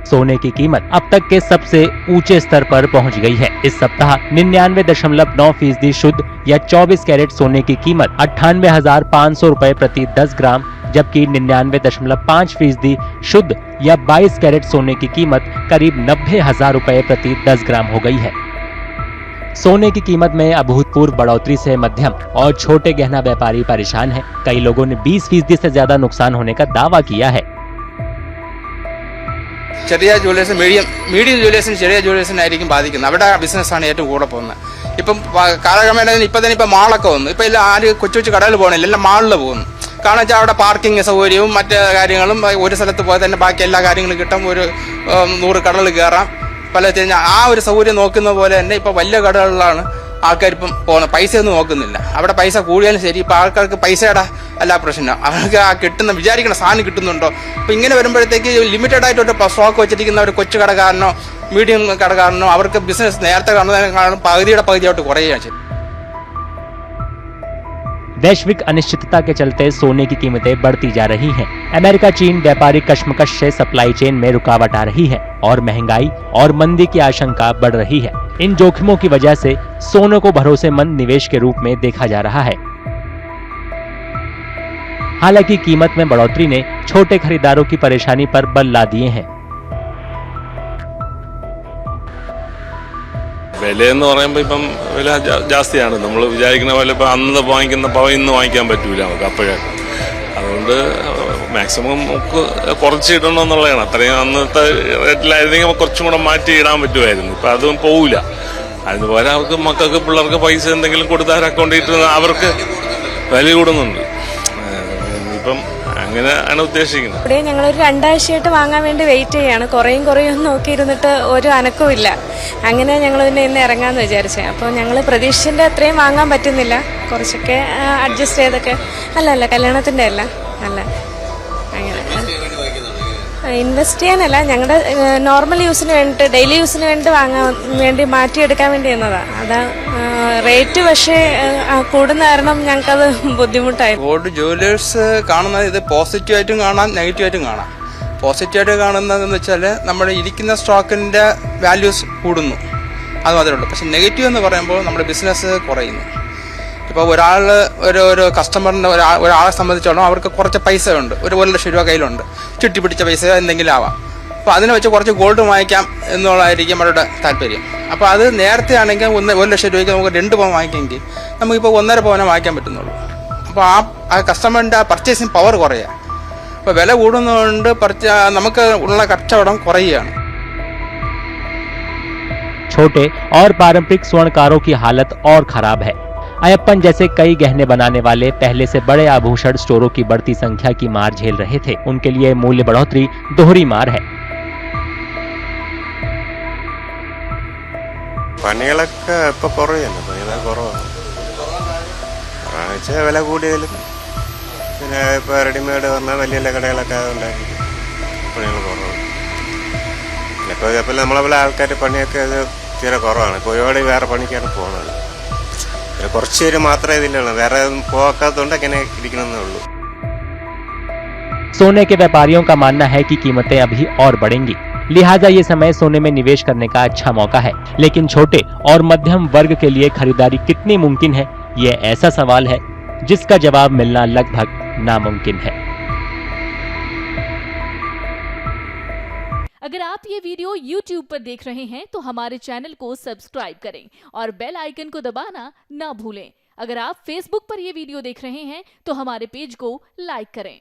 सोने की कीमत अब तक के सबसे ऊंचे स्तर पर पहुंच गई है। इस सप्ताह 99.9% शुद्ध या 24 कैरेट सोने की कीमत 98,500 रुपए प्रति 10 ग्राम, जबकि 99.5% शुद्ध या 22 कैरेट सोने की कीमत करीब 90,000 रुपए प्रति 10 ग्राम हो गई है। सोने की कीमत में अभूतपूर्व बढ़ोतरी से मध्यम और छोटे गहना व्यापारी परेशान हैं। कई लोगों ने 20% से ज्यादा नुकसान होने का दावा किया है। ചെറിയ ജ്വല്ലേഴ്സ് മീഡിയം ജ്വല്ലേഴ്സിന് ചെറിയ ജ്വല്ലേഴ്സിനായിരിക്കും ബാധിക്കുന്നത്. അവിടെ ബിസിനസ്സാണ് ഏറ്റവും കൂടെ പോകുന്നത്. ഇപ്പം കാലക്രമേണ ഇപ്പം മാളൊക്കെ വന്നു. ഇപ്പം എല്ലാം ആരും കൊച്ചു കടയിൽ പോകണില്ല, എല്ലാം മാളിൽ പോകുന്നു. കാരണം വെച്ചാൽ അവിടെ പാർക്കിംഗ് സൗകര്യവും മറ്റ് കാര്യങ്ങളും ഒരു സ്ഥലത്ത് പോയാൽ തന്നെ ബാക്കി എല്ലാ കാര്യങ്ങളും കിട്ടും. ഒരു 100 കടകൾ കയറാം. പലതിന് ആ ഒരു സൗകര്യം നോക്കുന്ന പോലെ തന്നെ ഇപ്പം വലിയ കടകളിലാണ് ആൾക്കാരിപ്പം പോകുന്നത്. പൈസയൊന്നും നോക്കുന്നില്ല. അവിടെ പൈസ കൂടിയാലും ശരി, ഇപ്പം ആൾക്കാർക്ക് പൈസയുടെ അല്ല പ്രശ്നം, അവർക്ക് ആ കിട്ടുന്ന വിചാരിക്കുന്ന സാധനം കിട്ടുന്നുണ്ടോ. അപ്പം ഇങ്ങനെ വരുമ്പോഴത്തേക്ക് ലിമിറ്റഡ് ആയിട്ടൊരു സ്റ്റോക്ക് വെച്ചിരിക്കുന്ന ഒരു കൊച്ചു കടക്കാരനോ മീഡിയം കടക്കാരനോ അവർക്ക് ബിസിനസ് നേരത്തെ കാണുന്നതിനേക്കാളും പകുതിയായിട്ട് കുറയുകയാണ് ചെയ്യും. वैश्विक अनिश्चितता के चलते सोने की कीमतें बढ़ती जा रही हैं। अमेरिका चीन व्यापारिक कशमकश से सप्लाई चेन में रुकावट आ रही है और महंगाई और मंदी की आशंका बढ़ रही है। इन जोखिमों की वजह से सोने को भरोसेमंद निवेश के रूप में देखा जा रहा है। हालांकि कीमत में बढ़ोतरी ने छोटे खरीदारों की परेशानी पर बल ला दिए हैं। വിലയെന്ന് പറയുമ്പോൾ ഇപ്പം വില ജാസ്തിയാണ്. നമ്മൾ വിചാരിക്കുന്ന പോലെ ഇപ്പം അന്ന് വാങ്ങിക്കുന്ന പവ ഇന്ന് വാങ്ങിക്കാൻ പറ്റൂല നമുക്ക് അപ്പോഴേ. അതുകൊണ്ട് മാക്സിമം നമുക്ക് കുറച്ചിടണമെന്നുള്ളതാണ്. അത്രയും അന്നത്തെ റേറ്റിലായിരുന്നെങ്കിൽ കുറച്ചും കൂടെ മാറ്റി ഇടാൻ പറ്റുമായിരുന്നു. ഇപ്പം അതും പോവില്ല. അതുപോലെ അവർക്ക് മക്കൾക്ക് പിള്ളേർക്ക് പൈസ എന്തെങ്കിലും കൊടുത്താൽ അക്കൗണ്ടിൽ ഇട്ട് അവർക്ക് വില കൂടുന്നുണ്ട്. ഇപ്പം അങ്ങനെയാണ് ഉദ്ദേശിക്കുന്നത്. ഇവിടെ ഞങ്ങളൊരു 2 ആഴ്ചയായിട്ട് വാങ്ങാൻ വേണ്ടി വെയിറ്റ് ചെയ്യാണ്. കുറയും നോക്കിയിരുന്നിട്ട് ഒരു അനക്കവും ഇല്ല. അങ്ങനെ ഞങ്ങൾ പിന്നെ ഇന്ന് ഇറങ്ങാമെന്ന് വിചാരിച്ചത്. അപ്പോൾ ഞങ്ങൾ പ്രതീക്ഷിച്ചിൻ്റെ അത്രയും വാങ്ങാൻ പറ്റുന്നില്ല. കുറച്ചൊക്കെ അഡ്ജസ്റ്റ് ചെയ്തൊക്കെ. അല്ല കല്യാണത്തിൻ്റെ അല്ല അങ്ങനെ ഇൻവെസ്റ്റ് ചെയ്യാനല്ല, ഞങ്ങളുടെ നോർമൽ യൂസിന് വേണ്ടിയിട്ട് ഡെയിലി യൂസിന് വേണ്ടി മാറ്റിയെടുക്കാൻ വേണ്ടി എന്നതാണ്. അതാ റേറ്റ് പക്ഷേ കൂടുന്ന കാരണം ഞങ്ങൾക്കത് ബുദ്ധിമുട്ടായി. ഗോൾഡ് ജ്വല്ലേഴ്സ് കാണുന്നത് ഇത് പോസിറ്റീവായിട്ടും കാണാം, നെഗറ്റീവായിട്ടും കാണാം. പോസിറ്റീവായിട്ട് കാണുന്നതെന്ന് വെച്ചാൽ നമ്മുടെ ഇരിക്കുന്ന സ്റ്റോക്കിൻ്റെ വാല്യൂസ് കൂടുന്നു, അത് മാത്രമേ ഉള്ളൂ. പക്ഷെ നെഗറ്റീവ് എന്ന് പറയുമ്പോൾ നമ്മുടെ ബിസിനസ് കുറയുന്നു. ഇപ്പോൾ ഒരു കസ്റ്റമറിൻ്റെ ഒരാളെ സംബന്ധിച്ചോളം അവർക്ക് കുറച്ച് പൈസ ഉണ്ട്, ഒരു 1 ലക്ഷം രൂപ കയ്യിലുണ്ട്, ചുറ്റിപ്പിടിച്ച പൈസ എന്തെങ്കിലും ആവാം. അപ്പോൾ അതിനെ വെച്ച് കുറച്ച് ഗോൾഡ് വാങ്ങിക്കാം എന്നുള്ളതായിരിക്കും അവരുടെ താല്പര്യം. അപ്പോൾ അത് നേരത്തെ ആണെങ്കിൽ 1 ലക്ഷം രൂപയ്ക്ക് നമുക്ക് 2 പവൻ വാങ്ങിക്കെങ്കിൽ നമുക്കിപ്പോൾ 1.5 പവനെ വാങ്ങിക്കാൻ പറ്റുന്നുള്ളൂ. അപ്പോൾ ആ കസ്റ്റമറിൻ്റെ പർച്ചേസിങ് പവർ കുറയുക. അപ്പോൾ വില കൂടുന്നതുകൊണ്ട് നമുക്ക് ഉള്ള കച്ചവടം കുറയുകയാണ്. छोटे और पारंपरिक स्वर्णकारों की हालत और खराब है। अयप्पन जैसे कई गहने बनाने वाले पहले से बड़े आभूषण स्टोरों की बढ़ती संख्या की मार झेल रहे थे। उनके लिए मूल्य बढ़ोतरी दोहरी मार है। പണികളൊക്കെ ഇപ്പൊ കുറയാണ്. കുറവാണ്. വില കൂടിയാലും പിന്നെ ഇപ്പൊ റെഡിമെയ്ഡ് പറഞ്ഞാൽ വലിയ കടകളൊക്കെ ഉണ്ടാക്കി പണികൾ കുറവാണ്. ഇപ്പോൾ നമ്മളെ ആൾക്കാർ പണിയൊക്കെ അത് തീരെ കുറവാണ്. ഇപ്പോൾ ഒരുപാട് വേറെ പണിക്കാണ് പോകുന്നത്. കുറച്ച് പേര് മാത്രമേ ഇതിലുള്ളൂ, വേറെ പോകാത്തതുകൊണ്ട് അങ്ങനെ ഇരിക്കണമെന്നേ ഉള്ളൂ. सोने के व्यापारियों का मानना है कि कीमतें अभी और बढ़ेंगी, लिहाजा ये समय सोने में निवेश करने का अच्छा मौका है। लेकिन छोटे और मध्यम वर्ग के लिए खरीदारी कितनी मुमकिन है, ये ऐसा सवाल है जिसका जवाब मिलना लगभग नामुमकिन है। अगर आप ये वीडियो YouTube पर देख रहे हैं तो हमारे चैनल को सब्सक्राइब करें और बेल आइकन को दबाना ना भूलें। अगर आप Facebook पर ये वीडियो देख रहे हैं तो हमारे पेज को लाइक करें।